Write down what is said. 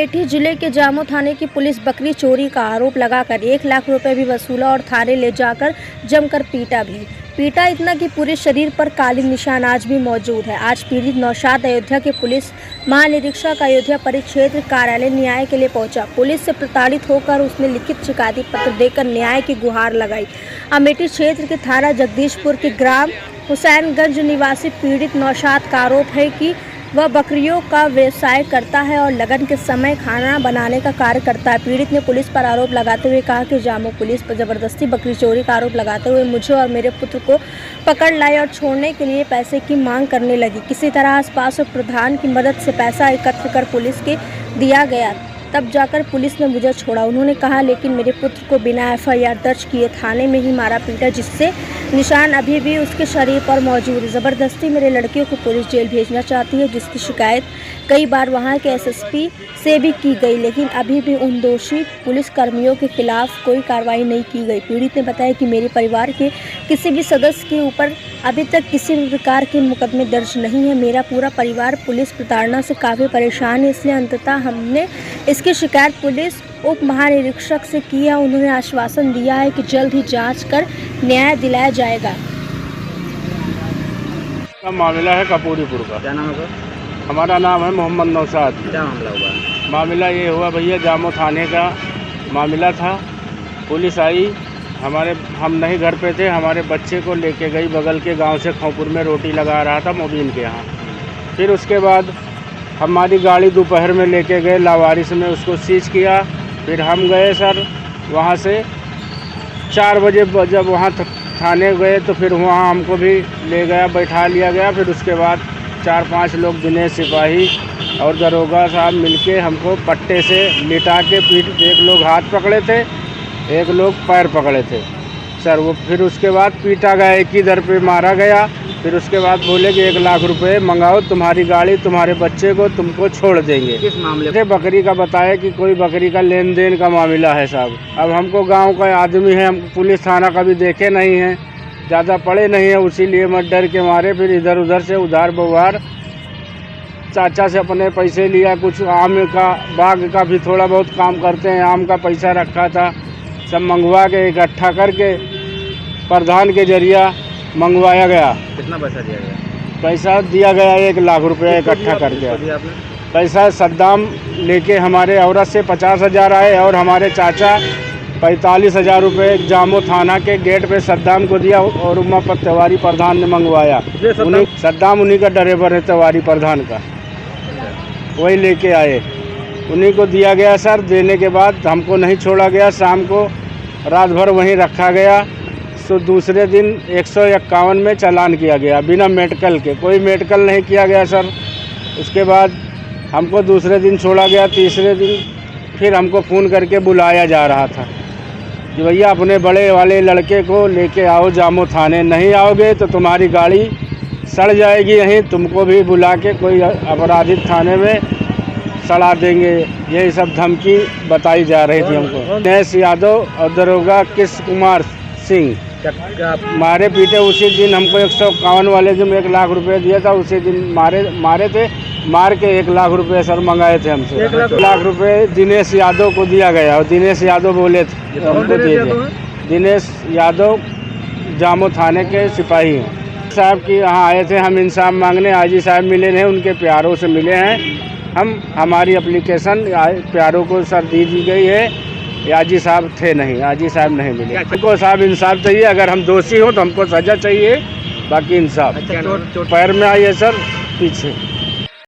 अमेठी जिले के जामो थाने की पुलिस बकरी चोरी का आरोप लगाकर 1 लाख रुपए भी वसूला और थाने ले जाकर जमकर पीटा इतना कि पूरे शरीर पर काले निशान आज भी मौजूद है। आज पीड़ित नौशाद अयोध्या के पुलिस महानिरीक्षक अयोध्या परिक्षेत्र कार्यालय न्याय के लिए पहुंचा। पुलिस से प्रताड़ित होकर उसने लिखित शिकायती पत्र देकर न्याय की गुहार लगाई। अमेठी क्षेत्र के थाना जगदीशपुर के ग्राम हुसैनगंज निवासी पीड़ित नौशाद का आरोप है कि वह बकरियों का व्यवसाय करता है और लगन के समय खाना बनाने का कार्य करता है। पीड़ित ने पुलिस पर आरोप लगाते हुए कहा कि जामो पुलिस पर जबरदस्ती बकरी चोरी का आरोप लगाते हुए मुझे और मेरे पुत्र को पकड़ लाई और छोड़ने के लिए पैसे की मांग करने लगी। किसी तरह आसपास और प्रधान की मदद से पैसा एकत्र कर पुलिस के दिया गया, तब जाकर पुलिस ने मुझे छोड़ा। उन्होंने कहा लेकिन मेरे पुत्र को बिना FIR दर्ज किए थाने में ही मारा पीटा, जिससे निशान अभी भी उसके शरीर पर मौजूद है। ज़बरदस्ती मेरे लड़कियों को पुलिस जेल भेजना चाहती है, जिसकी शिकायत कई बार वहां के SSP से भी की गई, लेकिन अभी भी उन दोषी पुलिस कर्मियों के खिलाफ कोई कार्रवाई नहीं की गई। पीड़ित ने बताया कि मेरे परिवार के किसी भी सदस्य के ऊपर अभी तक किसी भी प्रकार के मुकदमे दर्ज नहीं है। मेरा पूरा परिवार पुलिस प्रताड़ना से काफ़ी परेशान है, इसलिए अंततः हमने इसकी शिकायत पुलिस उप महानिरीक्षक से की है। उन्होंने आश्वासन दिया है कि जल्द ही जांच कर न्याय दिलाया जाएगा। का मामला है कपूरीपुर का। क्या नाम है? हमारा नाम है मोहम्मद नौशाद। क्या मामला हुआ? मामला ये हुआ भैया, जामो थाने का मामला था। पुलिस आई, हम नहीं घर पे थे, हमारे बच्चे को लेके गई बगल के गांव से। खौपुर में रोटी लगा रहा था मोबीन के यहाँ। फिर उसके बाद हमारी गाड़ी दोपहर में लेके गए लावारिस में, उसको सीज किया। फिर हम गए सर वहाँ से 4 बजे जब वहाँ थाने गए तो फिर वहाँ हमको भी ले गया, बैठा लिया गया। फिर उसके बाद 4-5 लोग दिनेश सिपाही और दरोगा साहब मिलके हमको पट्टे से लिटा के पीट, एक लोग हाथ पकड़े थे, एक लोग पैर पकड़े थे सर। वो फिर उसके बाद पीटा गया, एक ही दर पे मारा गया। फिर उसके बाद बोले कि 1 लाख रुपए मंगाओ, तुम्हारी गाड़ी तुम्हारे बच्चे को तुमको छोड़ देंगे। किस मामले से? बकरी का बताया कि कोई बकरी का लेन देन का मामला है साहब। अब हमको गांव का आदमी है, हम पुलिस थाना कभी देखे नहीं हैं, ज़्यादा पढ़े नहीं हैं, उसीलिए मैं डर के मारे फिर इधर उधर से उधार बवार चाचा से अपने पैसे लिया। कुछ आम का बाग का भी थोड़ा बहुत काम करते हैं, आम का पैसा रखा था, सब मंगवा के इकट्ठा करके प्रधान के जरिया मंगवाया गया। कितना पैसा दिया गया? पैसा दिया गया 1 लाख रुपये इकट्ठा करके। पैसा सद्दाम लेके हमारे औरत से 50,000 आए और हमारे चाचा 45,000 रुपये जामो थाना के गेट पे सद्दाम को दिया और उमापत तिवारी प्रधान ने मंगवाया। सद्दाम उन्हीं का ड्राइवर है, तिवारी प्रधान का, वही लेके आए, उन्हीं को दिया गया सर। देने के बाद हमको नहीं छोड़ा गया, शाम को रात भर वहीं रखा गया। तो दूसरे दिन 151 में चालान किया गया बिना मेडिकल के, कोई मेडिकल नहीं किया गया सर। उसके बाद हमको दूसरे दिन छोड़ा गया। तीसरे दिन फिर हमको फ़ोन करके बुलाया जा रहा था कि भैया अपने बड़े वाले लड़के को लेके आओ जामो थाने, नहीं आओगे तो तुम्हारी गाड़ी सड़ जाएगी यहीं, तुमको भी बुला के कोई अपराधिक थाने में सड़ा देंगे। यही सब धमकी बताई जा रही थी हमको। दिनेश यादव और दरोगा कृष्ण कुमार सिंह मारे पीटे। उसी दिन हमको 151 वाले जो 1 लाख रुपए दिया था, उसी दिन मारे थे। मार के 1 लाख रुपए सर मंगाए थे हमसे। 1 लाख रुपए दिनेश यादव को दिया गया और दिनेश यादव बोले थे हमको दिए थे। दिनेश यादव जामो थाने के सिपाही हैं साहब की यहाँ आए थे हम इंसाफ मांगने। आजी साहब मिले हैं, उनके प्यारों से मिले हैं। हमारी एप्लीकेशन प्यारों को सर दी गई है। आजी साहब थे नहीं, आजी साहब नहीं मिले। हमको साहब इंसाफ चाहिए, अगर हम दोषी हो तो हमको सज़ा चाहिए, बाकी इंसाफ। पैर में आई है सर, पीछे।